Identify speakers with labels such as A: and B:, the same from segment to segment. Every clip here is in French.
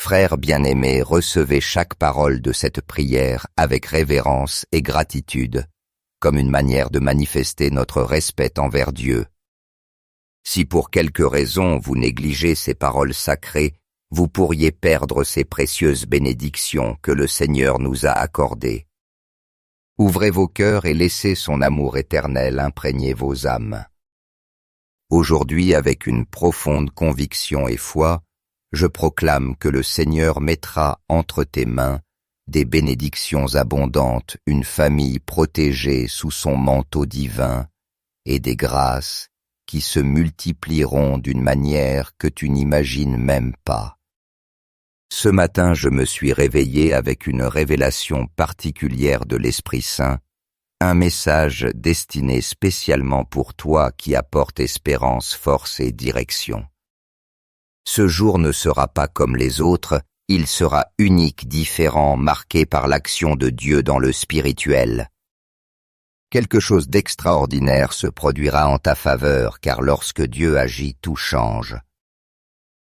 A: Frères bien-aimés, recevez chaque parole de cette prière avec révérence et gratitude, comme une manière de manifester notre respect envers Dieu. Si pour quelque raison vous négligez ces paroles sacrées, vous pourriez perdre ces précieuses bénédictions que le Seigneur nous a accordées. Ouvrez vos cœurs et laissez son amour éternel imprégner vos âmes. Aujourd'hui, avec une profonde conviction et foi, je proclame que le Seigneur mettra entre tes mains des bénédictions abondantes, une famille protégée sous son manteau divin et des grâces qui se multiplieront d'une manière que tu n'imagines même pas. Ce matin, je me suis réveillé avec une révélation particulière de l'Esprit Saint, un message destiné spécialement pour toi qui apporte espérance, force et direction. Ce jour ne sera pas comme les autres, il sera unique, différent, marqué par l'action de Dieu dans le spirituel. Quelque chose d'extraordinaire se produira en ta faveur, car lorsque Dieu agit, tout change.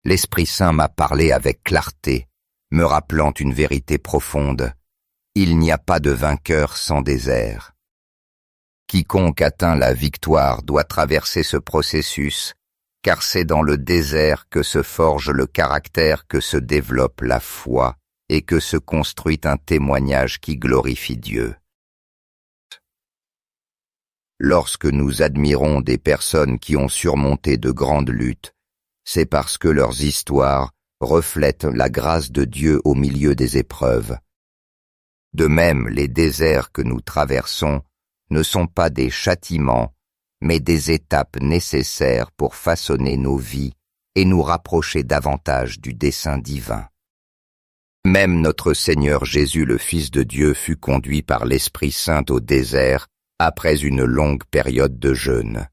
A: L'Esprit Saint m'a parlé avec clarté, me rappelant une vérité profonde. Il n'y a pas de vainqueur sans désert. Quiconque atteint la victoire doit traverser ce processus, car c'est dans le désert que se forge le caractère, que se développe la foi et que se construit un témoignage qui glorifie Dieu. Lorsque nous admirons des personnes qui ont surmonté de grandes luttes, c'est parce que leurs histoires reflètent la grâce de Dieu au milieu des épreuves. De même, les déserts que nous traversons ne sont pas des châtiments, mais des étapes nécessaires pour façonner nos vies et nous rapprocher davantage du dessein divin. Même notre Seigneur Jésus, le Fils de Dieu, fut conduit par l'Esprit Saint au désert après une longue période de jeûne.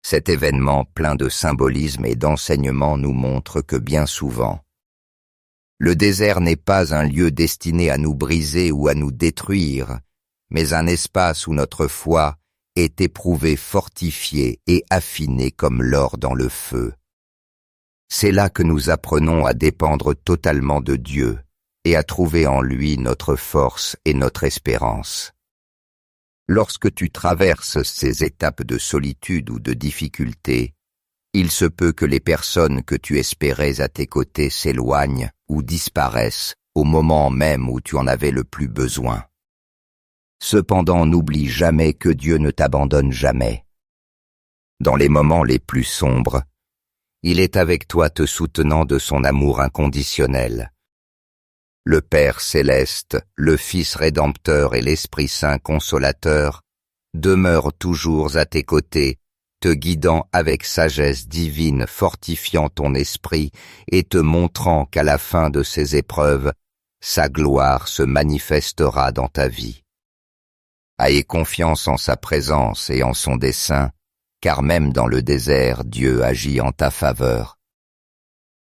A: Cet événement plein de symbolisme et d'enseignement nous montre que bien souvent, le désert n'est pas un lieu destiné à nous briser ou à nous détruire, mais un espace où notre foi est éprouvée, fortifiée et affinée comme l'or dans le feu. C'est là que nous apprenons à dépendre totalement de Dieu et à trouver en lui notre force et notre espérance. Lorsque tu traverses ces étapes de solitude ou de difficulté, il se peut que les personnes que tu espérais à tes côtés s'éloignent ou disparaissent au moment même où tu en avais le plus besoin. Cependant, n'oublie jamais que Dieu ne t'abandonne jamais. Dans les moments les plus sombres, il est avec toi te soutenant de son amour inconditionnel. Le Père céleste, le Fils rédempteur et l'Esprit Saint consolateur demeurent toujours à tes côtés, te guidant avec sagesse divine, fortifiant ton esprit et te montrant qu'à la fin de ces épreuves, sa gloire se manifestera dans ta vie. Aie confiance en sa présence et en son dessein, car même dans le désert, Dieu agit en ta faveur.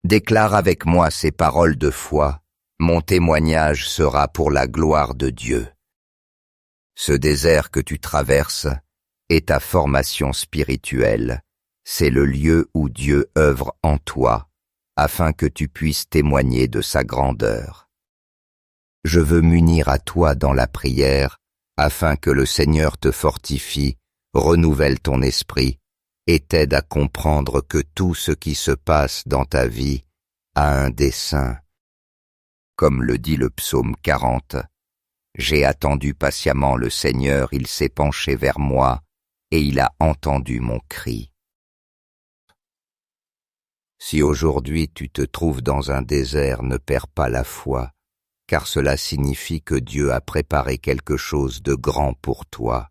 A: Déclare avec moi ces paroles de foi, mon témoignage sera pour la gloire de Dieu. Ce désert que tu traverses est ta formation spirituelle, c'est le lieu où Dieu œuvre en toi, afin que tu puisses témoigner de sa grandeur. Je veux m'unir à toi dans la prière, afin que le Seigneur te fortifie, renouvelle ton esprit et t'aide à comprendre que tout ce qui se passe dans ta vie a un dessein. Comme le dit le psaume 40, « J'ai attendu patiemment le Seigneur, il s'est penché vers moi et il a entendu mon cri. » Si aujourd'hui tu te trouves dans un désert, ne perds pas la foi, car cela signifie que Dieu a préparé quelque chose de grand pour toi.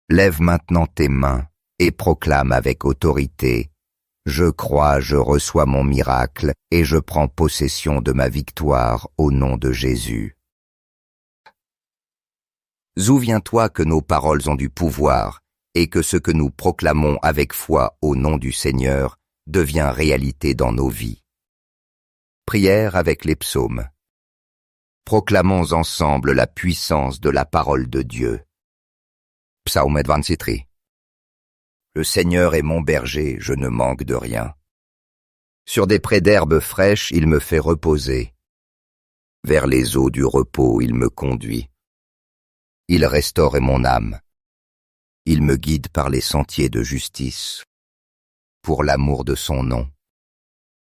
A: Lève maintenant tes mains et proclame avec autorité « Je crois, je reçois mon miracle et je prends possession de ma victoire au nom de Jésus. » Souviens-toi que nos paroles ont du pouvoir et que ce que nous proclamons avec foi au nom du Seigneur devient réalité dans nos vies. Prière avec les psaumes. Proclamons ensemble la puissance de la parole de Dieu. Psaume 23. Le Seigneur est mon berger, je ne manque de rien. Sur des prés d'herbes fraîches, il me fait reposer. Vers les eaux du repos, il me conduit. Il restaure mon âme. Il me guide par les sentiers de justice, pour l'amour de son nom.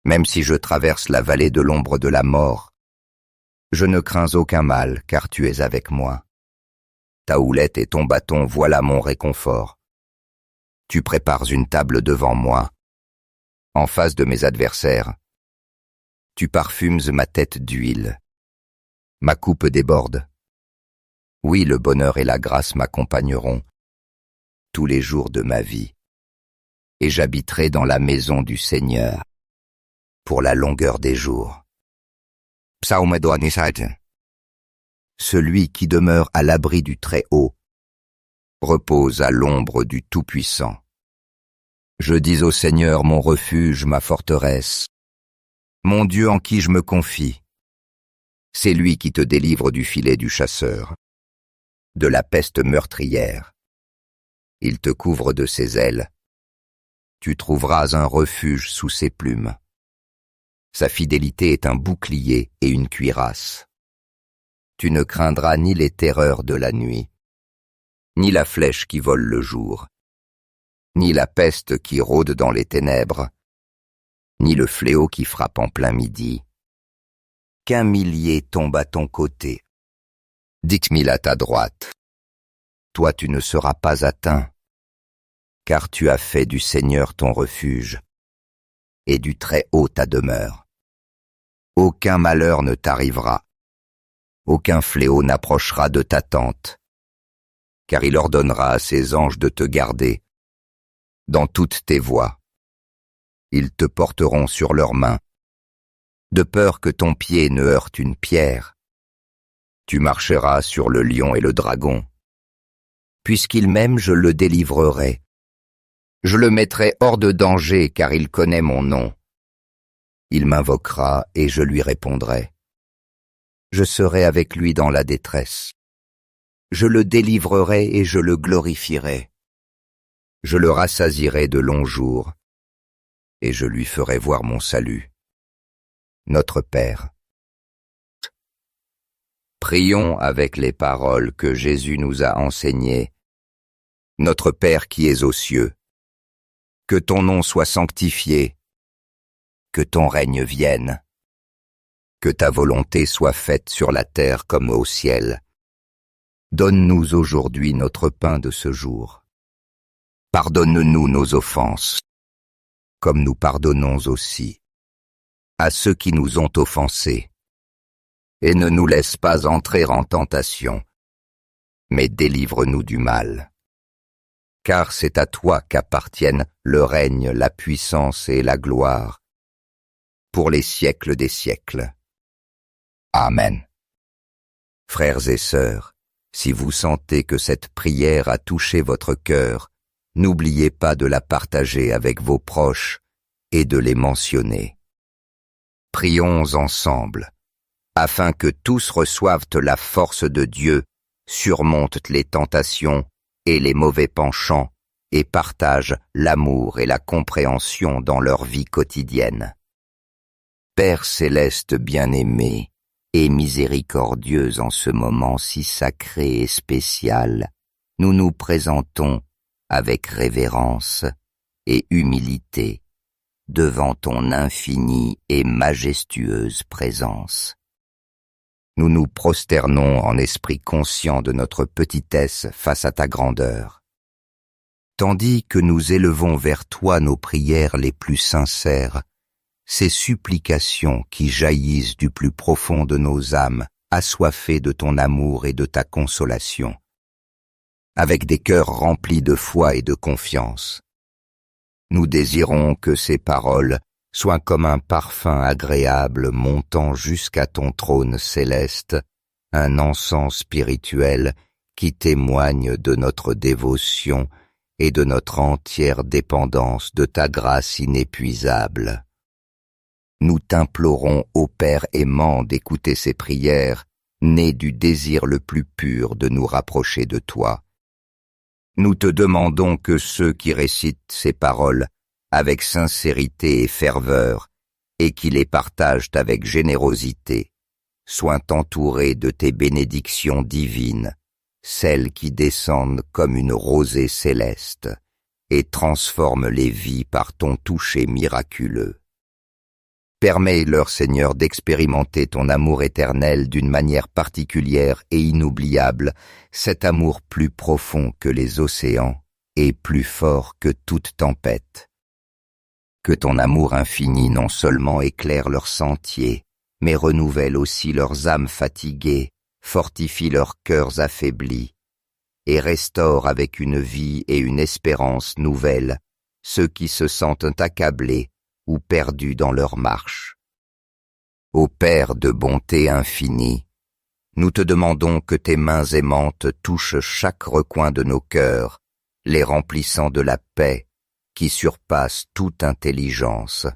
A: Même si je traverse la vallée de l'ombre de la mort, je ne crains aucun mal, car tu es avec moi. Ta houlette et ton bâton, voilà mon réconfort. Tu prépares une table devant moi, en face de mes adversaires. Tu parfumes ma tête d'huile. Ma coupe déborde. Oui, le bonheur et la grâce m'accompagneront tous les jours de ma vie, et j'habiterai dans la maison du Seigneur pour la longueur des jours. Psaume 27. Celui qui demeure à l'abri du Très-Haut repose à l'ombre du Tout-Puissant. Je dis au Seigneur mon refuge, ma forteresse, mon Dieu en qui je me confie. C'est lui qui te délivre du filet du chasseur, de la peste meurtrière. Il te couvre de ses ailes. Tu trouveras un refuge sous ses plumes. Sa fidélité est un bouclier et une cuirasse. Tu ne craindras ni les terreurs de la nuit, ni la flèche qui vole le jour, ni la peste qui rôde dans les ténèbres, ni le fléau qui frappe en plein midi. Qu'1 millier tombe à ton côté, 10 000 à ta droite. Toi tu ne seras pas atteint, car tu as fait du Seigneur ton refuge, et du Très-Haut ta demeure. Aucun malheur ne t'arrivera, aucun fléau n'approchera de ta tente, car il ordonnera à ses anges de te garder dans toutes tes voies. Ils te porteront sur leurs mains, de peur que ton pied ne heurte une pierre. Tu marcheras sur le lion et le dragon. Puisqu'il m'aime, je le délivrerai. Je le mettrai hors de danger, car il connaît mon nom. Il m'invoquera et je lui répondrai. Je serai avec lui dans la détresse. Je le délivrerai et je le glorifierai. Je le rassasierai de longs jours, et je lui ferai voir mon salut. Notre Père. Prions avec les paroles que Jésus nous a enseignées. Notre Père qui es aux cieux, que ton nom soit sanctifié, que ton règne vienne, que ta volonté soit faite sur la terre comme au ciel. Donne-nous aujourd'hui notre pain de ce jour. Pardonne-nous nos offenses, comme nous pardonnons aussi à ceux qui nous ont offensés. Et ne nous laisse pas entrer en tentation, mais délivre-nous du mal. Car c'est à toi qu'appartiennent le règne, la puissance et la gloire, pour les siècles des siècles. Amen. Frères et sœurs, si vous sentez que cette prière a touché votre cœur, n'oubliez pas de la partager avec vos proches et de les mentionner. Prions ensemble, afin que tous reçoivent la force de Dieu, surmontent les tentations et les mauvais penchants, et partagent l'amour et la compréhension dans leur vie quotidienne. Père céleste bien-aimé et miséricordieux en ce moment si sacré et spécial, nous nous présentons avec révérence et humilité devant ton infinie et majestueuse présence. Nous nous prosternons en esprit conscient de notre petitesse face à ta grandeur. Tandis que nous élevons vers toi nos prières les plus sincères, ces supplications qui jaillissent du plus profond de nos âmes, assoiffées de ton amour et de ta consolation, avec des cœurs remplis de foi et de confiance. Nous désirons que ces paroles soient comme un parfum agréable montant jusqu'à ton trône céleste, un encens spirituel qui témoigne de notre dévotion et de notre entière dépendance de ta grâce inépuisable. Nous t'implorons, ô Père aimant, d'écouter ces prières, nées du désir le plus pur de nous rapprocher de toi. Nous te demandons que ceux qui récitent ces paroles avec sincérité et ferveur et qui les partagent avec générosité, soient entourés de tes bénédictions divines, celles qui descendent comme une rosée céleste et transforment les vies par ton toucher miraculeux. Permets-leur, Seigneur, d'expérimenter ton amour éternel d'une manière particulière et inoubliable, cet amour plus profond que les océans et plus fort que toute tempête. Que ton amour infini non seulement éclaire leurs sentiers, mais renouvelle aussi leurs âmes fatiguées, fortifie leurs cœurs affaiblis, et restaure avec une vie et une espérance nouvelles ceux qui se sentent accablés ou perdus dans leur marche. Ô Père de bonté infinie, nous te demandons que tes mains aimantes touchent chaque recoin de nos cœurs, les remplissant de la paix qui surpasse toute intelligence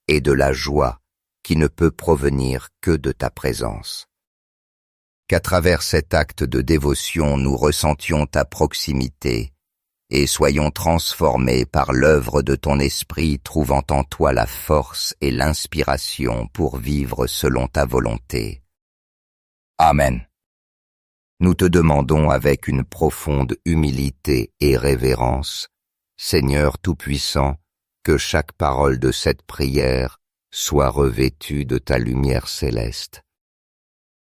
A: et de la joie qui ne peut provenir que de ta présence. Qu'à travers cet acte de dévotion nous ressentions ta proximité et soyons transformés par l'œuvre de ton esprit, trouvant en toi la force et l'inspiration pour vivre selon ta volonté. Amen. Nous te demandons avec une profonde humilité et révérence, Seigneur Tout-Puissant, que chaque parole de cette prière soit revêtue de ta lumière céleste,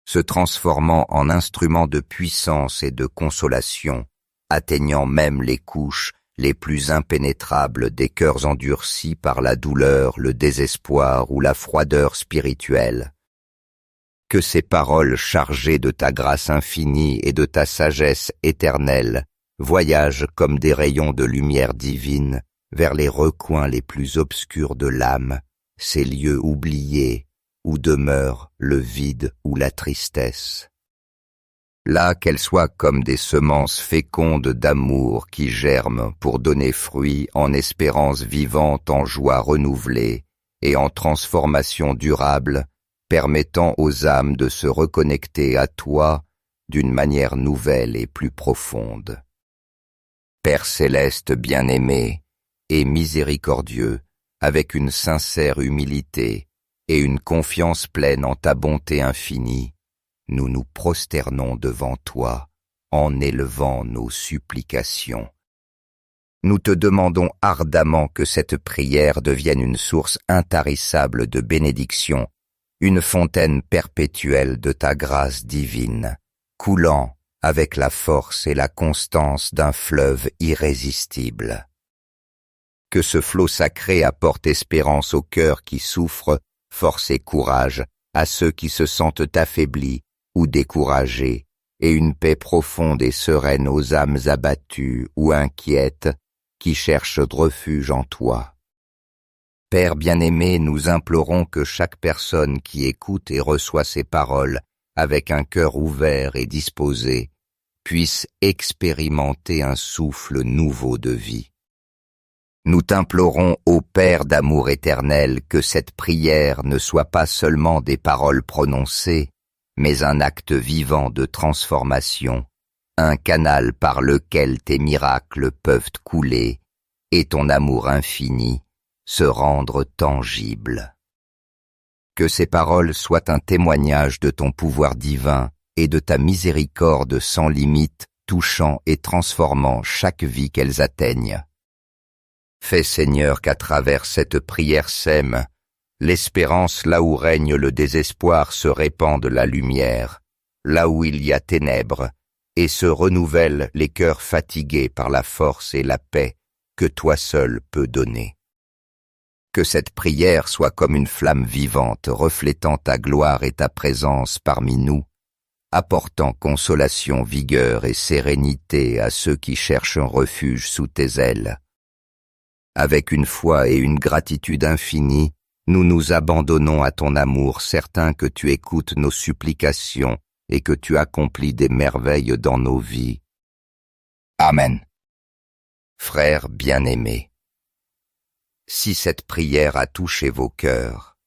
A: se transformant en instrument de puissance et de consolation, atteignant même les couches les plus impénétrables des cœurs endurcis par la douleur, le désespoir ou la froideur spirituelle. Que ces paroles chargées de ta grâce infinie et de ta sagesse éternelle voyagent comme des rayons de lumière divine vers les recoins les plus obscurs de l'âme, ces lieux oubliés où demeure le vide ou la tristesse. Là qu'elles soient comme des semences fécondes d'amour qui germent pour donner fruit en espérance vivante, en joie renouvelée et en transformation durable, permettant aux âmes de se reconnecter à toi d'une manière nouvelle et plus profonde. Père céleste bien-aimé et miséricordieux, avec une sincère humilité et une confiance pleine en ta bonté infinie, nous nous prosternons devant toi en élevant nos supplications. Nous te demandons ardemment que cette prière devienne une source intarissable de bénédiction, une fontaine perpétuelle de ta grâce divine, coulant avec la force et la constance d'un fleuve irrésistible. Que ce flot sacré apporte espérance aux cœurs qui souffrent, force et courage à ceux qui se sentent affaiblis ou découragés, et une paix profonde et sereine aux âmes abattues ou inquiètes qui cherchent refuge en toi. Père bien-aimé, nous implorons que chaque personne qui écoute et reçoit ces paroles avec un cœur ouvert et disposé puisse expérimenter un souffle nouveau de vie. Nous t'implorons, ô Père d'amour éternel, que cette prière ne soit pas seulement des paroles prononcées, mais un acte vivant de transformation, un canal par lequel tes miracles peuvent couler et ton amour infini se rendre tangible. Que ces paroles soient un témoignage de ton pouvoir divin et de ta miséricorde sans limite, touchant et transformant chaque vie qu'elles atteignent. Fais, Seigneur, qu'à travers cette prière sème, l'espérance là où règne le désespoir se répande la lumière, là où il y a ténèbres, et se renouvellent les cœurs fatigués par la force et la paix que toi seul peux donner. Que cette prière soit comme une flamme vivante reflétant ta gloire et ta présence parmi nous, apportant consolation, vigueur et sérénité à ceux qui cherchent un refuge sous tes ailes. Avec une foi et une gratitude infinie, nous nous abandonnons à ton amour, certains que tu écoutes nos supplications et que tu accomplis des merveilles dans nos vies. Amen. Frères bien-aimés, si cette prière a touché vos cœurs,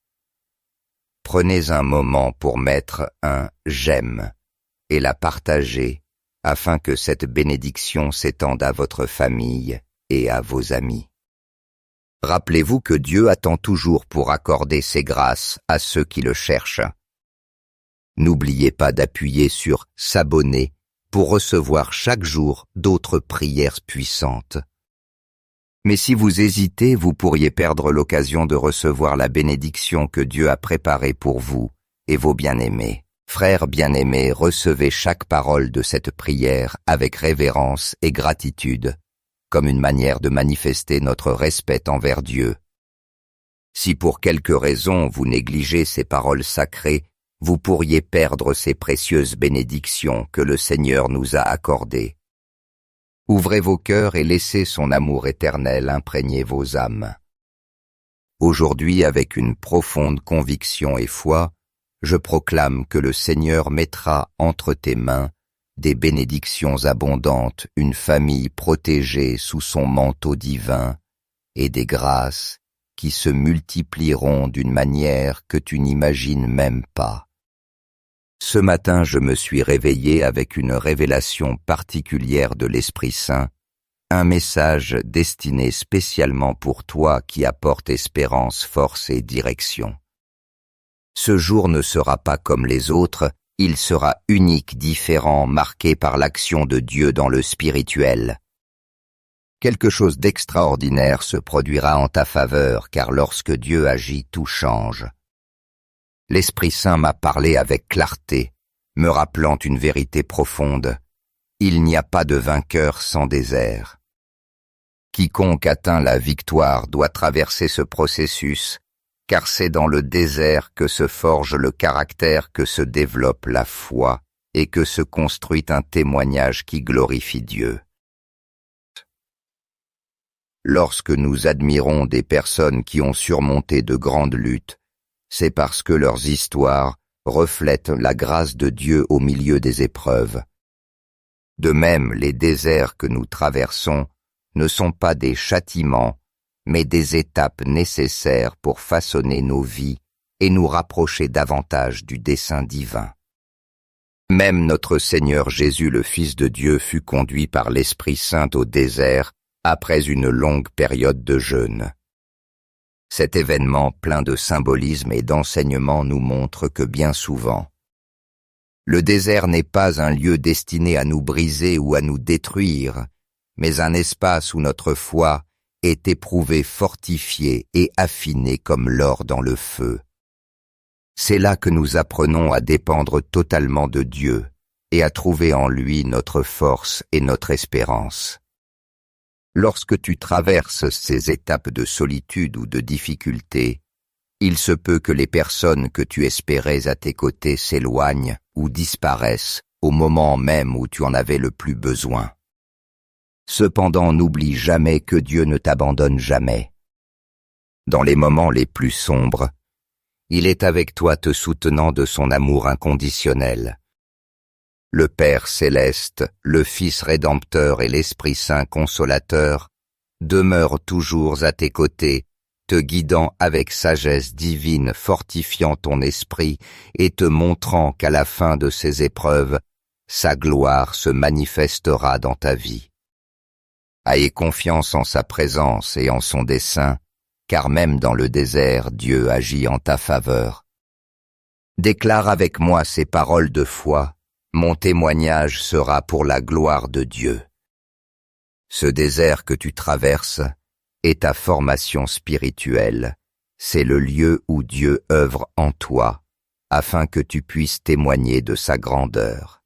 A: prenez un moment pour mettre un « j'aime » et la partager afin que cette bénédiction s'étende à votre famille et à vos amis. Rappelez-vous que Dieu attend toujours pour accorder ses grâces à ceux qui le cherchent. N'oubliez pas d'appuyer sur « S'abonner » pour recevoir chaque jour d'autres prières puissantes. Mais si vous hésitez, vous pourriez perdre l'occasion de recevoir la bénédiction que Dieu a préparée pour vous et vos bien-aimés. Frères bien-aimés, recevez chaque parole de cette prière avec révérence et gratitude, comme une manière de manifester notre respect envers Dieu. Si pour quelque raison vous négligez ces paroles sacrées, vous pourriez perdre ces précieuses bénédictions que le Seigneur nous a accordées. Ouvrez vos cœurs et laissez son amour éternel imprégner vos âmes. Aujourd'hui, avec une profonde conviction et foi, je proclame que le Seigneur mettra entre tes mains des bénédictions abondantes, une famille protégée sous son manteau divin et des grâces qui se multiplieront d'une manière que tu n'imagines même pas. Ce matin, je me suis réveillé avec une révélation particulière de l'Esprit Saint, un message destiné spécialement pour toi qui apporte espérance, force et direction. Ce jour ne sera pas comme les autres, il sera unique, différent, marqué par l'action de Dieu dans le spirituel. Quelque chose d'extraordinaire se produira en ta faveur, car lorsque Dieu agit, tout change. L'Esprit Saint m'a parlé avec clarté, me rappelant une vérité profonde. Il n'y a pas de vainqueur sans désert. Quiconque atteint la victoire doit traverser ce processus, car c'est dans le désert que se forge le caractère, que se développe la foi et que se construit un témoignage qui glorifie Dieu. Lorsque nous admirons des personnes qui ont surmonté de grandes luttes, c'est parce que leurs histoires reflètent la grâce de Dieu au milieu des épreuves. De même, les déserts que nous traversons ne sont pas des châtiments, mais des étapes nécessaires pour façonner nos vies et nous rapprocher davantage du dessein divin. Même notre Seigneur Jésus, le Fils de Dieu, fut conduit par l'Esprit Saint au désert après une longue période de jeûne. Cet événement plein de symbolisme et d'enseignement nous montre que bien souvent, le désert n'est pas un lieu destiné à nous briser ou à nous détruire, mais un espace où notre foi est éprouvée, fortifiée et affinée comme l'or dans le feu. C'est là que nous apprenons à dépendre totalement de Dieu et à trouver en lui notre force et notre espérance. Lorsque tu traverses ces étapes de solitude ou de difficulté, il se peut que les personnes que tu espérais à tes côtés s'éloignent ou disparaissent au moment même où tu en avais le plus besoin. Cependant, n'oublie jamais que Dieu ne t'abandonne jamais. Dans les moments les plus sombres, il est avec toi te soutenant de son amour inconditionnel. Le Père céleste, le Fils rédempteur et l'Esprit Saint consolateur demeurent toujours à tes côtés, te guidant avec sagesse divine, fortifiant ton esprit et te montrant qu'à la fin de ces épreuves, sa gloire se manifestera dans ta vie. Aie confiance en sa présence et en son dessein, car même dans le désert, Dieu agit en ta faveur. Déclare avec moi ces paroles de foi. Mon témoignage sera pour la gloire de Dieu. Ce désert que tu traverses est ta formation spirituelle. C'est le lieu où Dieu œuvre en toi, afin que tu puisses témoigner de sa grandeur.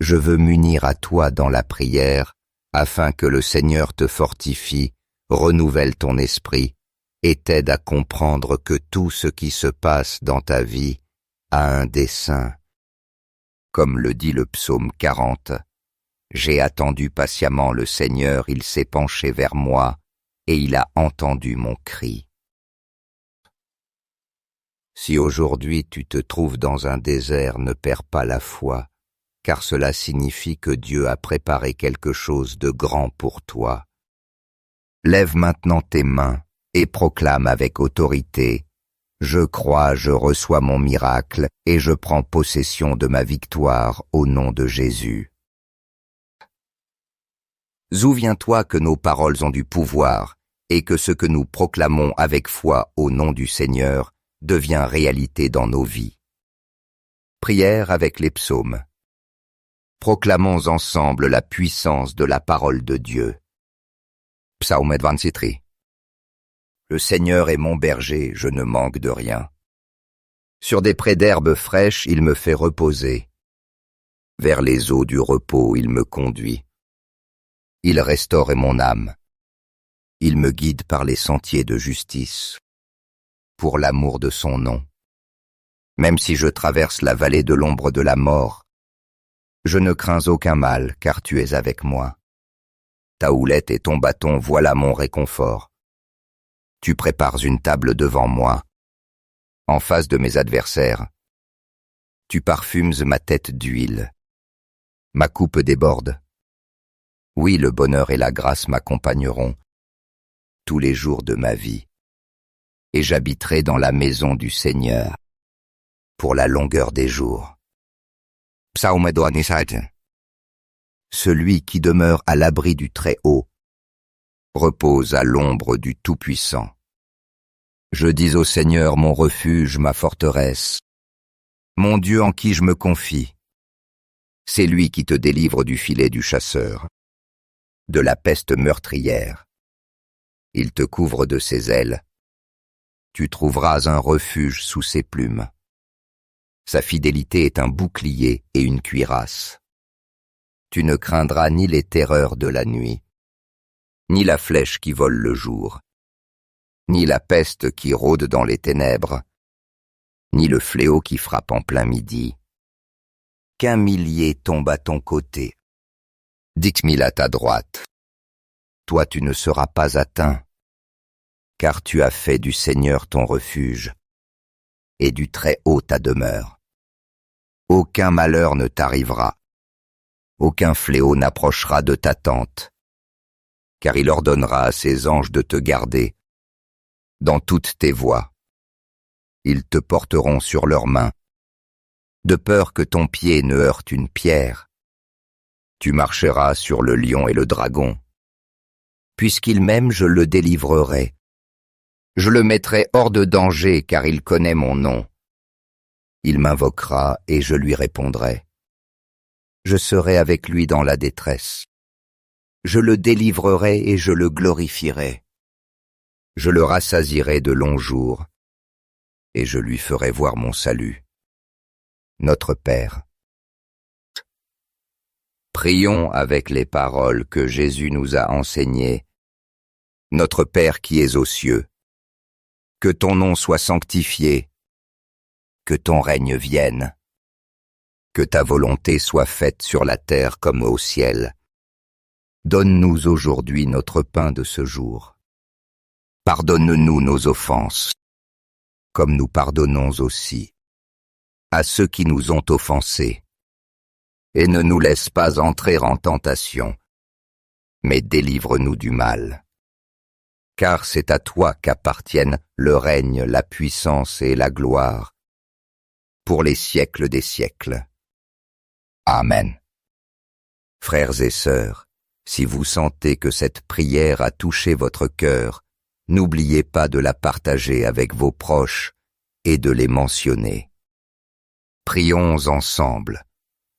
A: Je veux m'unir à toi dans la prière, afin que le Seigneur te fortifie, renouvelle ton esprit et t'aide à comprendre que tout ce qui se passe dans ta vie a un dessein. Comme le dit le psaume 40, « J'ai attendu patiemment le Seigneur, il s'est penché vers moi, et il a entendu mon cri. » Si aujourd'hui tu te trouves dans un désert, ne perds pas la foi, car cela signifie que Dieu a préparé quelque chose de grand pour toi. Lève maintenant tes mains et proclame avec autorité: Je crois, je reçois mon miracle et je prends possession de ma victoire au nom de Jésus. Souviens-toi que nos paroles ont du pouvoir et que ce que nous proclamons avec foi au nom du Seigneur devient réalité dans nos vies. Prière avec les psaumes. Proclamons ensemble la puissance de la parole de Dieu. Psaume 23. Le Seigneur est mon berger, je ne manque de rien. Sur des prés d'herbes fraîches, il me fait reposer. Vers les eaux du repos, il me conduit. Il restaure mon âme. Il me guide par les sentiers de justice, pour l'amour de son nom. Même si je traverse la vallée de l'ombre de la mort, je ne crains aucun mal, car tu es avec moi. Ta houlette et ton bâton, voilà mon réconfort. Tu prépares une table devant moi, en face de mes adversaires. Tu parfumes ma tête d'huile. Ma coupe déborde. Oui, le bonheur et la grâce m'accompagneront tous les jours de ma vie, et j'habiterai dans la maison du Seigneur pour la longueur des jours. Psaume 27. Celui qui demeure à l'abri du Très-Haut repose à l'ombre du Tout-Puissant. Je dis au Seigneur mon refuge, ma forteresse, mon Dieu en qui je me confie. C'est lui qui te délivre du filet du chasseur, de la peste meurtrière. Il te couvre de ses ailes. Tu trouveras un refuge sous ses plumes. Sa fidélité est un bouclier et une cuirasse. Tu ne craindras ni les terreurs de la nuit, ni la flèche qui vole le jour, ni la peste qui rôde dans les ténèbres, ni le fléau qui frappe en plein midi. Qu'un millier tombe à ton côté, 10 000 à ta droite. Toi tu ne seras pas atteint, car tu as fait du Seigneur ton refuge, et du Très-Haut ta demeure. Aucun malheur ne t'arrivera, aucun fléau n'approchera de ta tente, car il ordonnera à ses anges de te garder dans toutes tes voies. Ils te porteront sur leurs mains, de peur que ton pied ne heurte une pierre. Tu marcheras sur le lion et le dragon. Puisqu'il m'aime, je le délivrerai. Je le mettrai hors de danger, car il connaît mon nom. Il m'invoquera et je lui répondrai. Je serai avec lui dans la détresse. Je le délivrerai et je le glorifierai. Je le rassasierai de longs jours, et je lui ferai voir mon salut. Notre Père. Prions avec les paroles que Jésus nous a enseignées. Notre Père qui es aux cieux, que ton nom soit sanctifié, que ton règne vienne, que ta volonté soit faite sur la terre comme au ciel. Donne-nous aujourd'hui notre pain de ce jour. Pardonne-nous nos offenses, comme nous pardonnons aussi à ceux qui nous ont offensés. Et ne nous laisse pas entrer en tentation, mais délivre-nous du mal. Car c'est à toi qu'appartiennent le règne, la puissance et la gloire, pour les siècles des siècles. Amen. Frères et sœurs, si vous sentez que cette prière a touché votre cœur, n'oubliez pas de la partager avec vos proches et de les mentionner. Prions ensemble,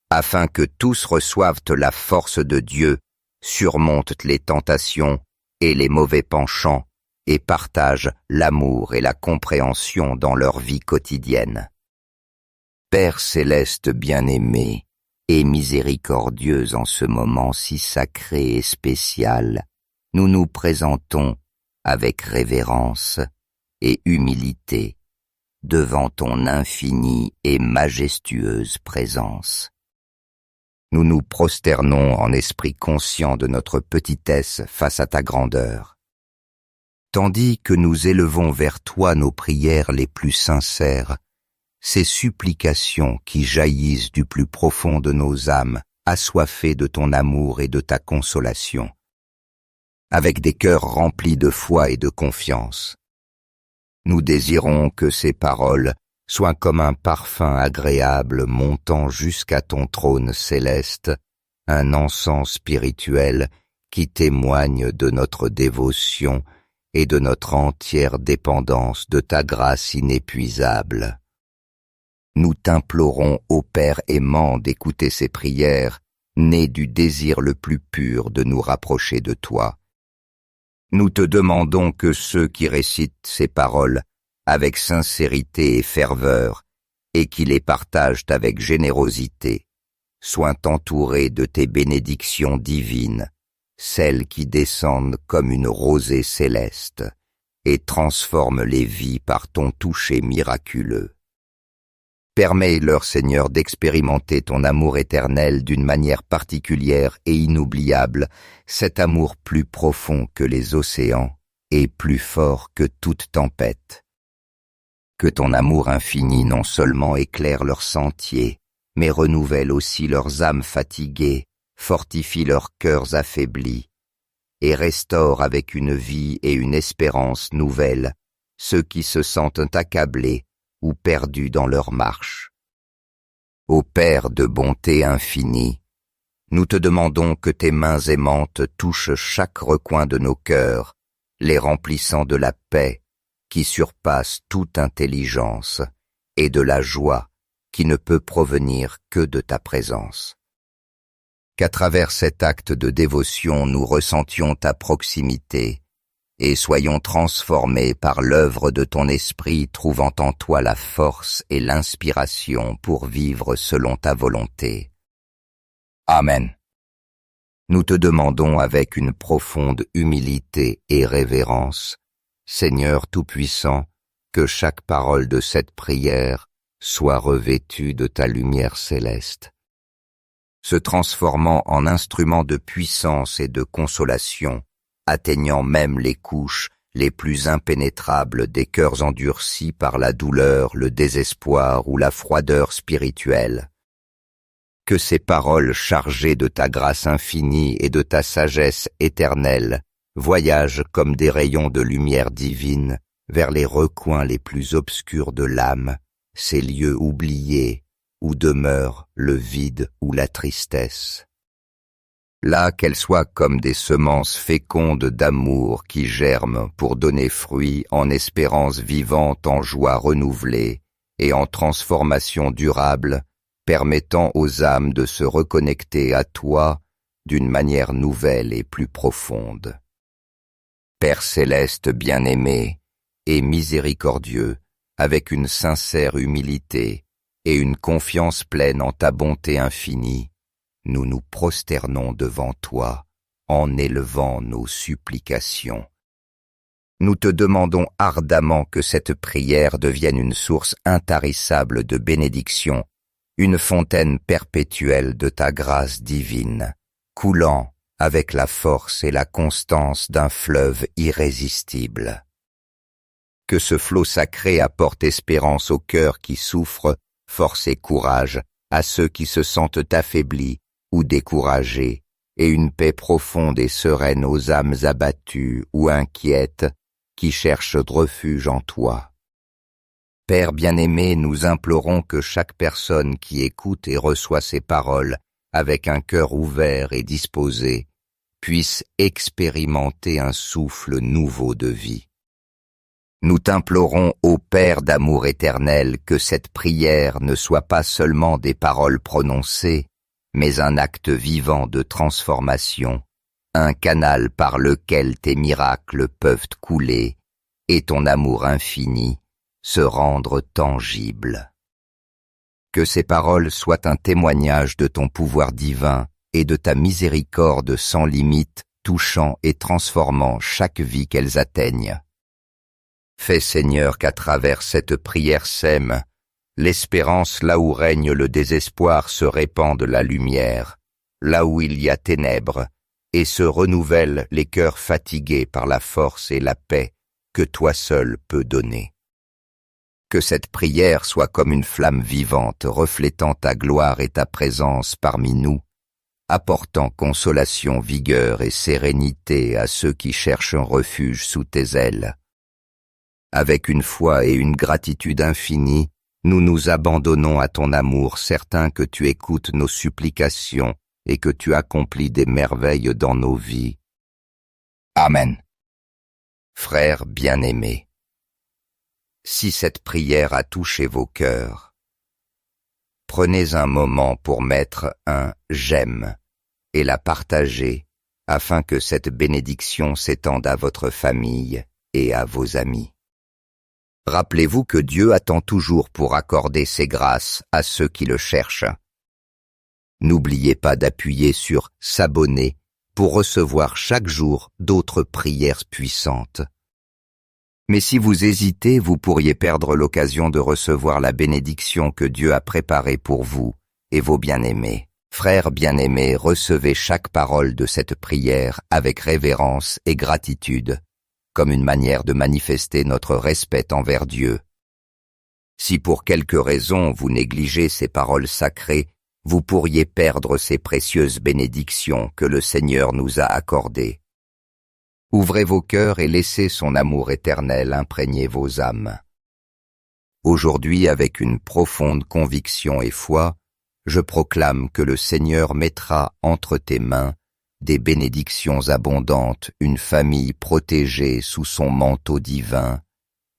A: afin que tous reçoivent la force de Dieu, surmontent les tentations et les mauvais penchants, et partagent l'amour et la compréhension dans leur vie quotidienne. Père céleste bien-aimé et miséricordieux en ce moment si sacré et spécial, nous nous présentons avec révérence et humilité devant ton infinie et majestueuse présence. Nous nous prosternons en esprit conscient de notre petitesse face à ta grandeur. Tandis que nous élevons vers toi nos prières les plus sincères, ces supplications qui jaillissent du plus profond de nos âmes, assoiffées de ton amour et de ta consolation, avec des cœurs remplis de foi et de confiance. Nous désirons que ces paroles soient comme un parfum agréable montant jusqu'à ton trône céleste, un encens spirituel qui témoigne de notre dévotion et de notre entière dépendance de ta grâce inépuisable. Nous t'implorons, ô Père aimant, d'écouter ces prières, nées du désir le plus pur de nous rapprocher de toi. Nous te demandons que ceux qui récitent ces paroles avec sincérité et ferveur, et qui les partagent avec générosité, soient entourés de tes bénédictions divines, celles qui descendent comme une rosée céleste et transforment les vies par ton toucher miraculeux. Permets-leur, Seigneur, d'expérimenter ton amour éternel d'une manière particulière et inoubliable, cet amour plus profond que les océans et plus fort que toute tempête. Que ton amour infini non seulement éclaire leurs sentiers, mais renouvelle aussi leurs âmes fatiguées, fortifie leurs cœurs affaiblis, et restaure avec une vie et une espérance nouvelles ceux qui se sentent accablés ou perdus dans leur marche. Ô Père de bonté infinie, nous te demandons que tes mains aimantes touchent chaque recoin de nos cœurs, les remplissant de la paix qui surpasse toute intelligence et de la joie qui ne peut provenir que de ta présence. Qu'à travers cet acte de dévotion nous ressentions ta proximité et soyons transformés par l'œuvre de ton esprit, trouvant en toi la force et l'inspiration pour vivre selon ta volonté. Amen. Nous te demandons avec une profonde humilité et révérence, Seigneur Tout-Puissant, que chaque parole de cette prière soit revêtue de ta lumière céleste, se transformant en instrument de puissance et de consolation, atteignant même les couches les plus impénétrables des cœurs endurcis par la douleur, le désespoir ou la froideur spirituelle. Que ces paroles chargées de ta grâce infinie et de ta sagesse éternelle voyagent comme des rayons de lumière divine vers les recoins les plus obscurs de l'âme, ces lieux oubliés où demeure le vide ou la tristesse. Là qu'elles soient comme des semences fécondes d'amour qui germent pour donner fruit en espérance vivante, en joie renouvelée et en transformation durable, permettant aux âmes de se reconnecter à toi d'une manière nouvelle et plus profonde. Père céleste bien-aimé et miséricordieux, avec une sincère humilité et une confiance pleine en ta bonté infinie, nous nous prosternons devant toi en élevant nos supplications. Nous te demandons ardemment que cette prière devienne une source intarissable de bénédiction, une fontaine perpétuelle de ta grâce divine, coulant avec la force et la constance d'un fleuve irrésistible. Que ce flot sacré apporte espérance aux cœurs qui souffrent, force et courage à ceux qui se sentent affaiblis ou découragés, et une paix profonde et sereine aux âmes abattues ou inquiètes qui cherchent refuge en toi. Père bien-aimé, nous implorons que chaque personne qui écoute et reçoit ces paroles avec un cœur ouvert et disposé puisse expérimenter un souffle nouveau de vie. Nous t'implorons, ô Père d'amour éternel, que cette prière ne soit pas seulement des paroles prononcées, mais un acte vivant de transformation, un canal par lequel tes miracles peuvent couler et ton amour infini se rendre tangible. Que ces paroles soient un témoignage de ton pouvoir divin et de ta miséricorde sans limite, touchant et transformant chaque vie qu'elles atteignent. Fais, Seigneur, qu'à travers cette prière sème, l'espérance là où règne le désespoir se répande la lumière, là où il y a ténèbres, et se renouvellent les cœurs fatigués par la force et la paix que toi seul peux donner. Que cette prière soit comme une flamme vivante reflétant ta gloire et ta présence parmi nous, apportant consolation, vigueur et sérénité à ceux qui cherchent un refuge sous tes ailes. Avec une foi et une gratitude infinie, nous nous abandonnons à ton amour, certains que tu écoutes nos supplications et que tu accomplis des merveilles dans nos vies. Amen. Frères bien-aimés, si cette prière a touché vos cœurs, prenez un moment pour mettre un « j'aime » et la partager afin que cette bénédiction s'étende à votre famille et à vos amis. Rappelez-vous que Dieu attend toujours pour accorder ses grâces à ceux qui le cherchent. N'oubliez pas d'appuyer sur « s'abonner » pour recevoir chaque jour d'autres prières puissantes. Mais si vous hésitez, vous pourriez perdre l'occasion de recevoir la bénédiction que Dieu a préparée pour vous et vos bien-aimés. Frères bien-aimés, recevez chaque parole de cette prière avec révérence et gratitude, comme une manière de manifester notre respect envers Dieu. Si pour quelque raison vous négligez ces paroles sacrées, vous pourriez perdre ces précieuses bénédictions que le Seigneur nous a accordées. Ouvrez vos cœurs et laissez son amour éternel imprégner vos âmes. Aujourd'hui, avec une profonde conviction et foi, je proclame que le Seigneur mettra entre tes mains des bénédictions abondantes, une famille protégée sous son manteau divin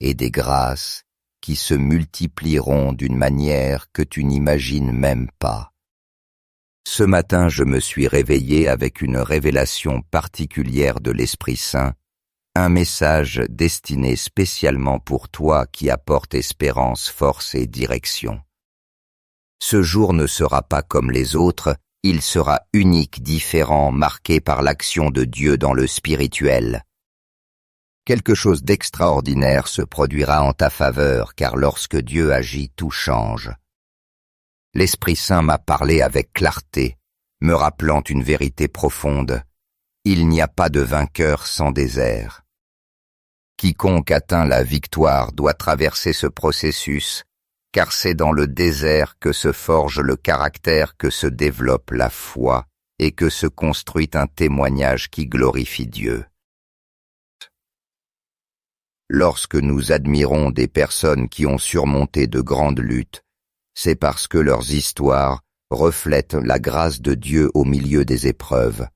A: et des grâces qui se multiplieront d'une manière que tu n'imagines même pas. Ce matin, je me suis réveillé avec une révélation particulière de l'Esprit Saint, un message destiné spécialement pour toi qui apporte espérance, force et direction. Ce jour ne sera pas comme les autres, il sera unique, différent, marqué par l'action de Dieu dans le spirituel. Quelque chose d'extraordinaire se produira en ta faveur, car lorsque Dieu agit, tout change. L'Esprit Saint m'a parlé avec clarté, me rappelant une vérité profonde. Il n'y a pas de vainqueur sans désert. Quiconque atteint la victoire doit traverser ce processus, car c'est dans le désert que se forge le caractère, que se développe la foi et que se construit un témoignage qui glorifie Dieu. Lorsque nous admirons des personnes qui ont surmonté de grandes luttes, c'est parce que leurs histoires reflètent la grâce de Dieu au milieu des épreuves.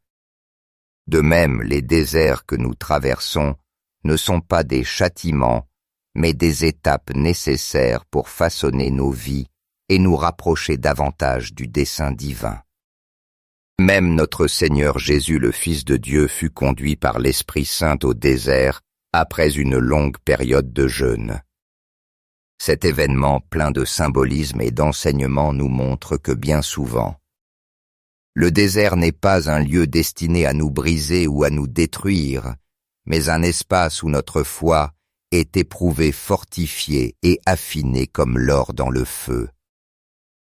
A: De même, les déserts que nous traversons ne sont pas des châtiments, mais des étapes nécessaires pour façonner nos vies et nous rapprocher davantage du dessein divin. Même notre Seigneur Jésus, le Fils de Dieu, fut conduit par l'Esprit Saint au désert après une longue période de jeûne. Cet événement plein de symbolisme et d'enseignement nous montre que bien souvent, le désert n'est pas un lieu destiné à nous briser ou à nous détruire, mais un espace où notre foi est éprouvée, fortifiée et affinée comme l'or dans le feu.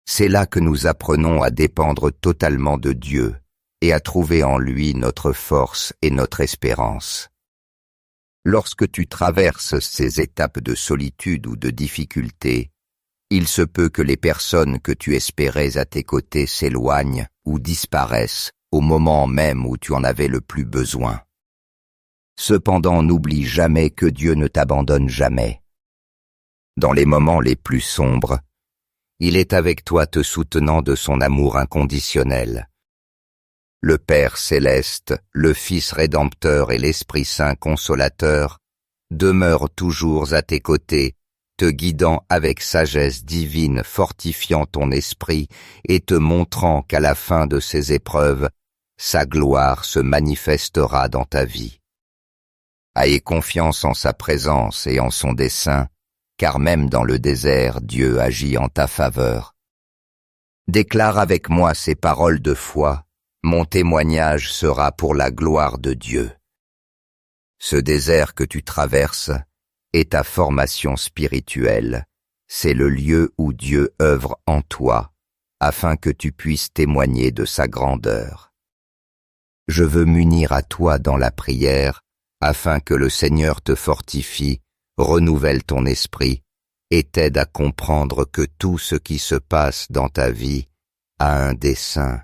A: C'est là que nous apprenons à dépendre totalement de Dieu et à trouver en lui notre force et notre espérance. Lorsque tu traverses ces étapes de solitude ou de difficulté, il se peut que les personnes que tu espérais à tes côtés s'éloignent ou disparaissent au moment même où tu en avais le plus besoin. Cependant, n'oublie jamais que Dieu ne t'abandonne jamais. Dans les moments les plus sombres, il est avec toi te soutenant de son amour inconditionnel. Le Père céleste, le Fils rédempteur et l'Esprit Saint consolateur demeurent toujours à tes côtés, te guidant avec sagesse divine, fortifiant ton esprit et te montrant qu'à la fin de ces épreuves, sa gloire se manifestera dans ta vie. Aie confiance en sa présence et en son dessein, car même dans le désert, Dieu agit en ta faveur. Déclare avec moi ces paroles de foi. Mon témoignage sera pour la gloire de Dieu. Ce désert que tu traverses est ta formation spirituelle. C'est le lieu où Dieu œuvre en toi, afin que tu puisses témoigner de sa grandeur. Je veux m'unir à toi dans la prière, afin que le Seigneur te fortifie, renouvelle ton esprit et t'aide à comprendre que tout ce qui se passe dans ta vie a un dessein.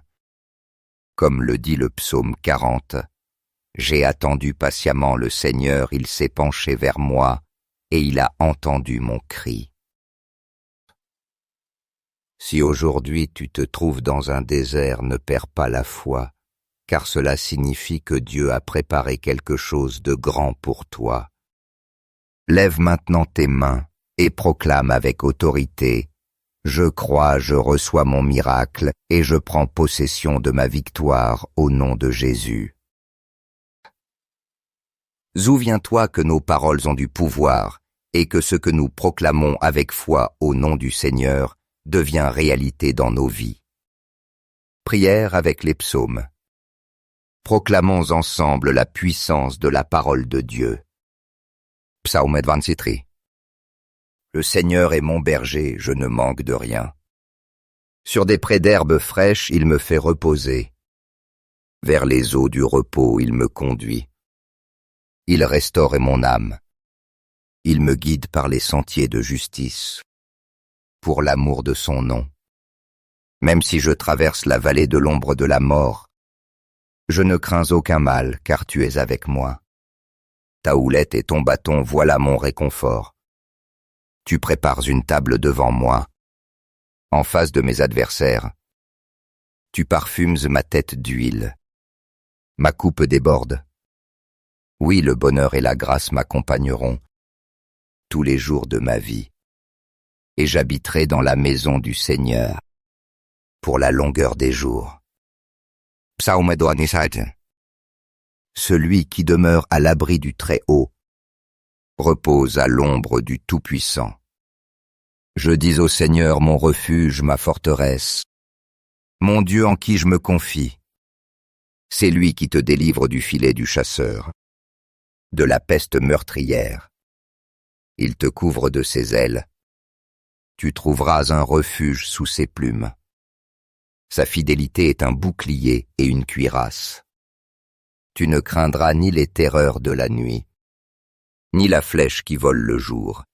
A: Comme le dit le psaume 40, « J'ai attendu patiemment le Seigneur, il s'est penché vers moi, et il a entendu mon cri. » Si aujourd'hui tu te trouves dans un désert, ne perds pas la foi, car cela signifie que Dieu a préparé quelque chose de grand pour toi. Lève maintenant tes mains et proclame avec autorité: je crois, je reçois mon miracle et je prends possession de ma victoire au nom de Jésus. Souviens-toi que nos paroles ont du pouvoir et que ce que nous proclamons avec foi au nom du Seigneur devient réalité dans nos vies. Prière avec les psaumes. Proclamons ensemble la puissance de la parole de Dieu. Psaume 23. Le Seigneur est mon berger, je ne manque de rien. Sur des prés d'herbes fraîches, il me fait reposer. Vers les eaux du repos, il me conduit. Il restaure mon âme. Il me guide par les sentiers de justice, pour l'amour de son nom. Même si je traverse la vallée de l'ombre de la mort, je ne crains aucun mal, car tu es avec moi. Ta houlette et ton bâton, voilà mon réconfort. Tu prépares une table devant moi, en face de mes adversaires. Tu parfumes ma tête d'huile. Ma coupe déborde. Oui, le bonheur et la grâce m'accompagneront tous les jours de ma vie, et j'habiterai dans la maison du Seigneur pour la longueur des jours. Psaume 27. Celui qui demeure à l'abri du Très-Haut repose à l'ombre du Tout-Puissant. Je dis au Seigneur mon refuge, ma forteresse, mon Dieu en qui je me confie. C'est lui qui te délivre du filet du chasseur, de la peste meurtrière. Il te couvre de ses ailes. Tu trouveras un refuge sous ses plumes. Sa fidélité est un bouclier et une cuirasse. Tu ne craindras ni les terreurs de la nuit, ni la flèche qui vole le jour,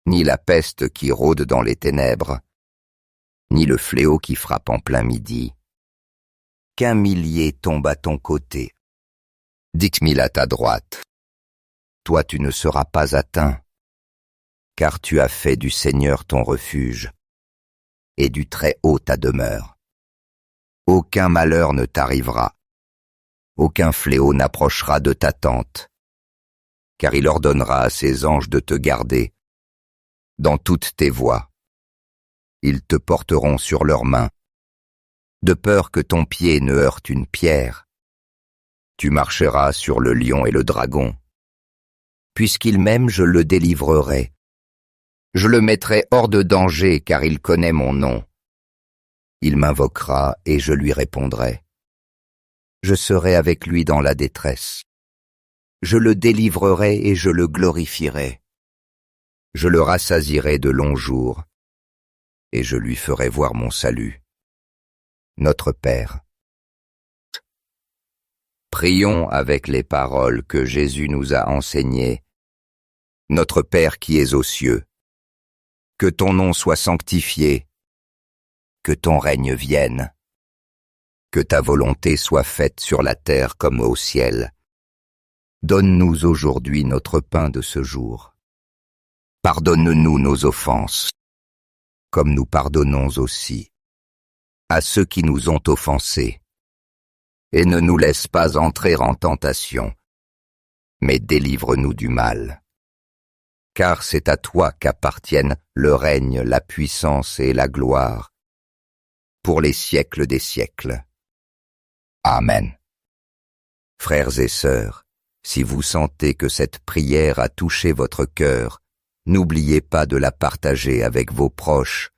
A: ni la peste qui rôde dans les ténèbres, ni le fléau qui frappe en plein midi. Qu'un millier tombe à ton côté, 10 000 à ta droite. Toi tu ne seras pas atteint, car tu as fait du Seigneur ton refuge, et du Très-Haut ta demeure. Aucun malheur ne t'arrivera, aucun fléau n'approchera de ta tente, car il ordonnera à ses anges de te garder dans toutes tes voies. Ils te porteront sur leurs mains, de peur que ton pied ne heurte une pierre. Tu marcheras sur le lion et le dragon. Puisqu'il m'aime, je le délivrerai. Je le mettrai hors de danger, car il connaît mon nom. Il m'invoquera et je lui répondrai. Je serai avec lui dans la détresse. Je le délivrerai et je le glorifierai. Je le rassasierai de longs jours et je lui ferai voir mon salut. Notre Père. Prions avec les paroles que Jésus nous a enseignées. Notre Père qui es aux cieux, que ton nom soit sanctifié, que ton règne vienne, que ta volonté soit faite sur la terre comme au ciel. Donne-nous aujourd'hui notre pain de ce jour. Pardonne-nous nos offenses, comme nous pardonnons aussi à ceux qui nous ont offensés. Et ne nous laisse pas entrer en tentation, mais délivre-nous du mal. Car c'est à toi qu'appartiennent le règne, la puissance et la gloire, pour les siècles des siècles. Amen. Frères et sœurs, si vous sentez que cette prière a touché votre cœur, n'oubliez pas de la partager avec vos proches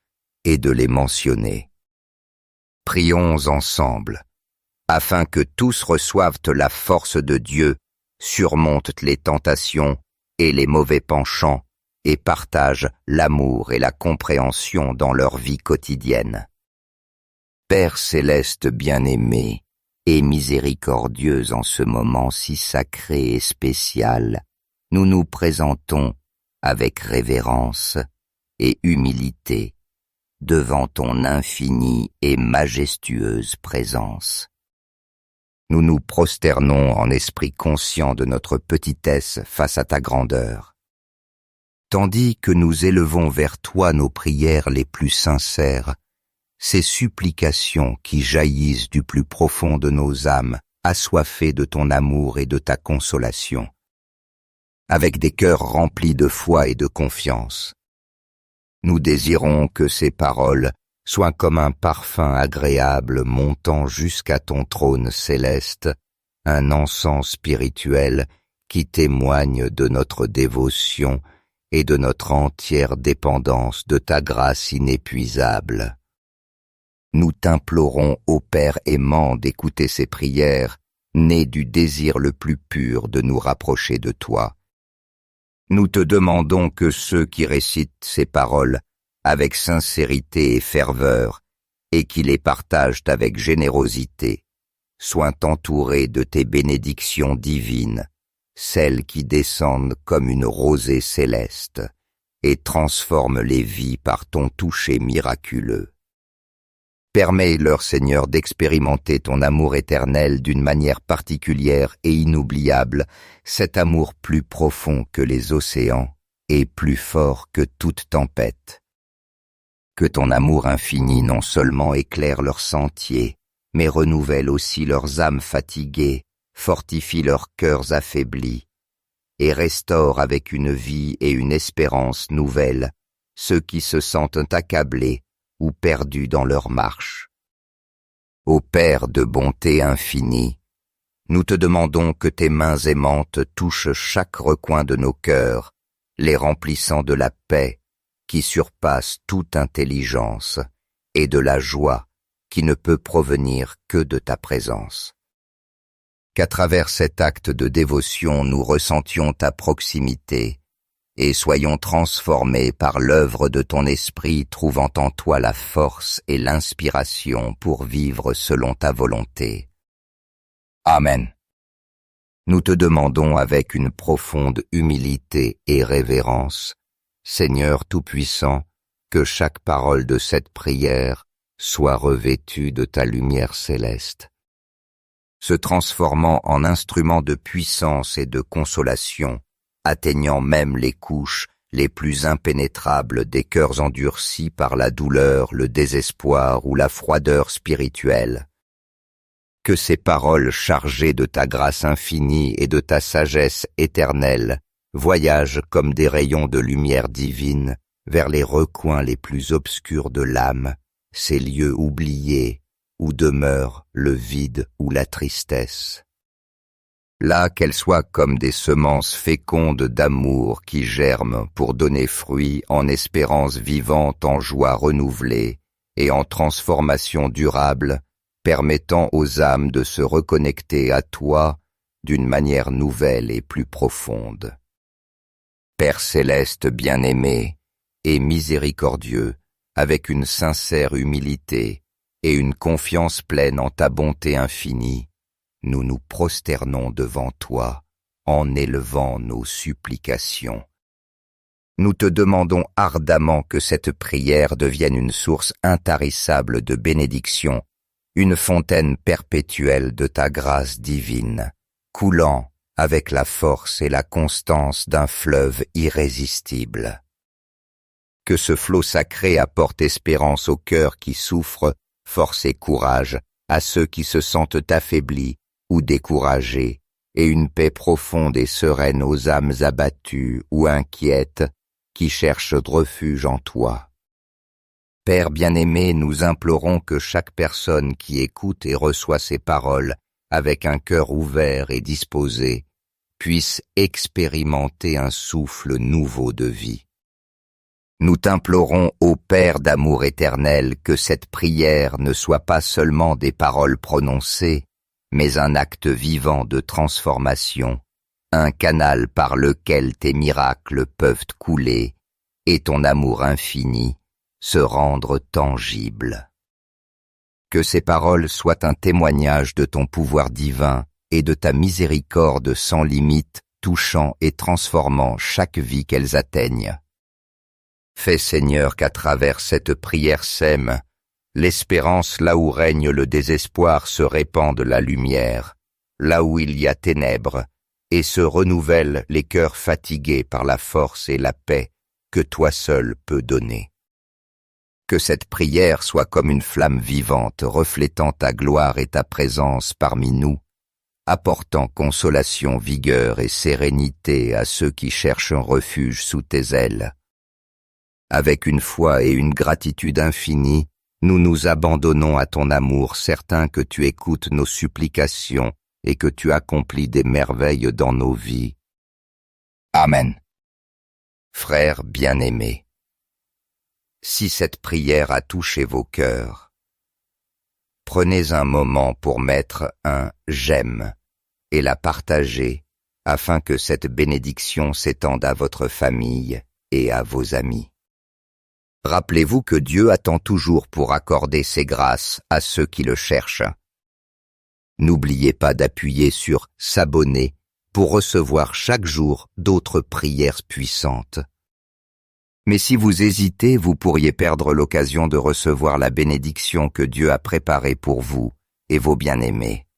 A: et de les mentionner. Prions ensemble, afin que tous reçoivent la force de Dieu, surmontent les tentations et les mauvais penchants et partagent l'amour et la compréhension dans leur vie quotidienne. Père céleste bien-aimé et miséricordieux en ce moment si sacré et spécial, nous nous présentons avec révérence et humilité devant ton infinie et majestueuse présence. Nous nous prosternons en esprit conscient de notre petitesse face à ta grandeur. Tandis que nous élevons vers toi nos prières les plus sincères, ces supplications qui jaillissent du plus profond de nos âmes, assoiffées de ton amour et de ta consolation. avec des cœurs remplis de foi et de confiance. Nous désirons que ces paroles soient comme un parfum agréable montant jusqu'à ton trône céleste, un encens spirituel qui témoigne de notre dévotion et de notre entière dépendance de ta grâce inépuisable. Nous t'implorons, ô Père aimant, d'écouter ces prières, nées du désir le plus pur de nous rapprocher de toi. Nous te demandons que ceux qui récitent ces paroles avec sincérité et ferveur, et qui les partagent avec générosité, soient entourés de tes bénédictions divines, celles qui descendent comme une rosée céleste, et transforment les vies par ton toucher miraculeux. Permets-leur, Seigneur, d'expérimenter ton amour éternel d'une manière particulière et inoubliable, cet amour plus profond que les océans et plus fort que toute tempête. Que ton amour infini non seulement éclaire leurs sentiers, mais renouvelle aussi leurs âmes fatiguées, fortifie leurs cœurs affaiblis, et restaure avec une vie et une espérance nouvelles ceux qui se sentent accablés ou perdus dans leur marche. Ô Père de bonté infinie, nous te demandons que tes mains aimantes touchent chaque recoin de nos cœurs, les remplissant de la paix qui surpasse toute intelligence et de la joie qui ne peut provenir que de ta présence. Qu'à travers cet acte de dévotion nous ressentions ta proximité et soyons transformés par l'œuvre de ton esprit trouvant en toi la force et l'inspiration pour vivre selon ta volonté. Amen. Nous te demandons avec une profonde humilité et révérence, Seigneur Tout-Puissant, que chaque parole de cette prière soit revêtue de ta lumière céleste, se transformant en instrument de puissance et de consolation, atteignant même les couches les plus impénétrables des cœurs endurcis par la douleur, le désespoir ou la froideur spirituelle. Que ces paroles chargées de ta grâce infinie et de ta sagesse éternelle voyagent comme des rayons de lumière divine vers les recoins les plus obscurs de l'âme, ces lieux oubliés où demeure le vide ou la tristesse. Là qu'elles soient comme des semences fécondes d'amour qui germent pour donner fruit en espérance vivante, en joie renouvelée et en transformation durable, permettant aux âmes de se reconnecter à toi d'une manière nouvelle et plus profonde. Père céleste bien-aimé et miséricordieux, avec une sincère humilité et une confiance pleine en ta bonté infinie, nous nous prosternons devant toi en élevant nos supplications. Nous te demandons ardemment que cette prière devienne une source intarissable de bénédiction, une fontaine perpétuelle de ta grâce divine, coulant avec la force et la constance d'un fleuve irrésistible. Que ce flot sacré apporte espérance aux cœurs qui souffrent, force et courage à ceux qui se sentent affaiblis ou découragés, et une paix profonde et sereine aux âmes abattues ou inquiètes qui cherchent refuge en toi. Père bien-aimé, nous implorons que chaque personne qui écoute et reçoit ces paroles avec un cœur ouvert et disposé puisse expérimenter un souffle nouveau de vie. Nous t'implorons, ô Père d'amour éternel, que cette prière ne soit pas seulement des paroles prononcées, mais un acte vivant de transformation, un canal par lequel tes miracles peuvent couler et ton amour infini se rendre tangible. Que ces paroles soient un témoignage de ton pouvoir divin et de ta miséricorde sans limite, touchant et transformant chaque vie qu'elles atteignent. Fais, Seigneur, qu'à travers cette prière sème, l'espérance là où règne le désespoir se répande la lumière, là où il y a ténèbres, et se renouvellent les cœurs fatigués par la force et la paix que toi seul peux donner. Que cette prière soit comme une flamme vivante reflétant ta gloire et ta présence parmi nous, apportant consolation, vigueur et sérénité à ceux qui cherchent un refuge sous tes ailes. Avec une foi et une gratitude infinie, nous nous abandonnons à ton amour, certains que tu écoutes nos supplications et que tu accomplis des merveilles dans nos vies. Amen. Frères bien-aimés, si cette prière a touché vos cœurs, prenez un moment pour mettre un « j'aime » et la partager afin que cette bénédiction s'étende à votre famille et à vos amis. Rappelez-vous que Dieu attend toujours pour accorder ses grâces à ceux qui le cherchent. N'oubliez pas d'appuyer sur « s'abonner » pour recevoir chaque jour d'autres prières puissantes. Mais si vous hésitez, vous pourriez perdre l'occasion de recevoir la bénédiction que Dieu a préparée pour vous et vos bien-aimés.